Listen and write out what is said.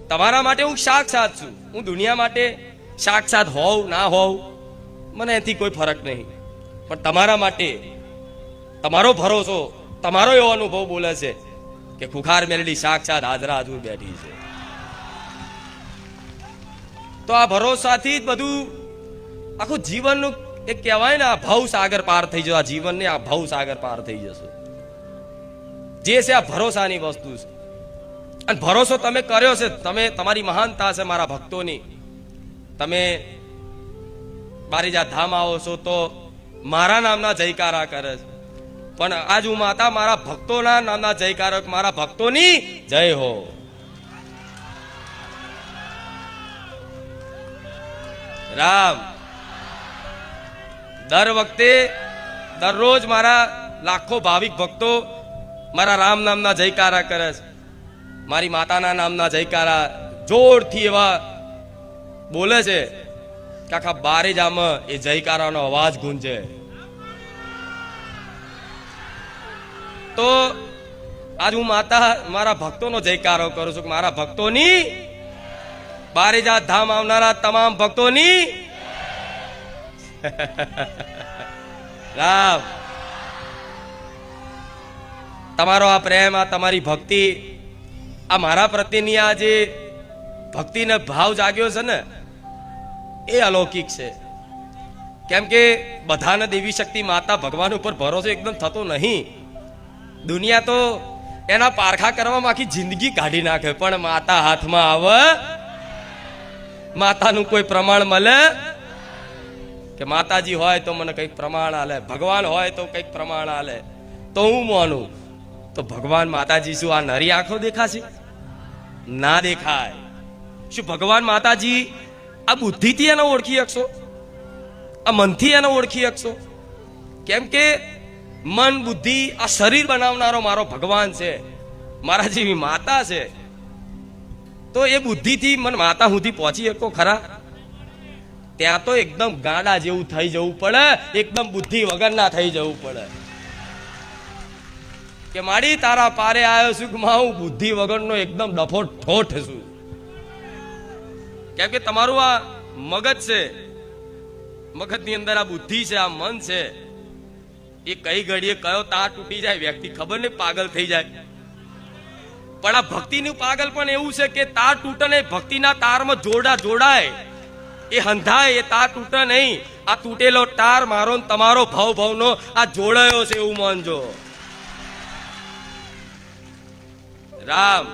તમારા માટે હું સાક્ષાત છું. હું દુનિયા માટે સાક્ષાત હોવ ના હોવ મને એથી કોઈ ફરક નહીં, પણ તમારા માટે તમારો ભરોસો, તમારો એવો અનુભવ બોલે છે કે ખુખાર મેલડી સાક્ષાત હાજરા હાજર બેઠી છે. તો આ ભરોસાથી જ બધું આખું જીવનનું એક કહેવાય ને, આ ભવ સાગર પાર થઈ જશે. આ જીવનને આ ભવ સાગર પાર થઈ જશે. જે છે આ ભરોસાની વસ્તુ છે. અને ભરોસો તમે કર્યો છે, તમે તમારી મહાનતા છે મારા ભક્તોની. તમે બારીજા ધામ આવો છો તો મારા નામના જયકારા કરે છે, પણ આજ હું માતા મારા ભક્તોના નામના જયકારક, મારા ભક્તોની જય હો. રામ દર વખતે દરરોજ મારા લાખો ભાવિક ભક્તો મારા રામ નામના જયકારા કરે છે, મારી માતાના નામના જયકારા જોરથી એવા બોલે છે કે આખા બારેજામાં એ જયકારાનો અવાજ ગુંજે. તો આજ હું માતા મારા ભક્તોનો જયકારો કરું છું કે મારા ભક્તોની, બારેજા ધામ આવનારા તમામ ભક્તોની રામ. તમારો આ પ્રેમ, આ તમારી ભક્તિ, આ મારા પ્રત્યેની આ જે ભક્તિનો ભાવ જાગ્યો છે ને, એ અલૌકિક છે. કેમ કે બધાને દેવી શક્તિ માતા ભગવાન ઉપર ભરોસો એકદમ થતો નહીં. દુનિયા તો એના પારખા કરવામાં આખી જિંદગી કાઢી નાખે, પણ માતા હાથમાં આવે, માતાનું કોઈ પ્રમાણ મળે કે માતાજી હોય તો મને કંઈક પ્રમાણ આલે, ભગવાન હોય તો કંઈક પ્રમાણ આલે, તો હું માનું. તો ભગવાન માતાજી શું આ નરી આંખો દેખાશે? ના દેખાય. શું ભગવાન માતાજી આ બુદ્ધિથી એને ઓળખી શકશો? આ મનથી એને ઓળખી શકશો? કેમ કે મન બુદ્ધિ આ શરીર બનાવનારો મારો ભગવાન છે, મારા જેવી માતા છે. તો એ બુદ્ધિથી મને માતા સુધી પહોંચી શકો ખરા? ત્યાં તો એકદમ ગાડા જેવું થઈ જવું પડે, એકદમ બુદ્ધિ વગરના થઈ જવું પડે કે માડી તારા પારે આવ્યો છું કે હું બુદ્ધિ વગરનો એકદમ ડફો ઠોઠ છું. કેમ કે તમારું આ મગજ છે, મગજની અંદર આ બુદ્ધિ છે, આ મન છે, એ કઈ ઘડીએ કયો તાર તૂટી જાય વ્યક્તિ ખબર નહીં, પાગલ થઈ જાય. પણ આ ભક્તિનું પાગલ પણ એવું છે કે તાર તૂટે નહીં, ભક્તિના તારમાં જોડાય, એ હંધાય, એ તાર તૂટે નહીં. આ તૂટેલો તાર મારો તમારો ભવનો આ જોડાયો છે એવું માનજો. રામ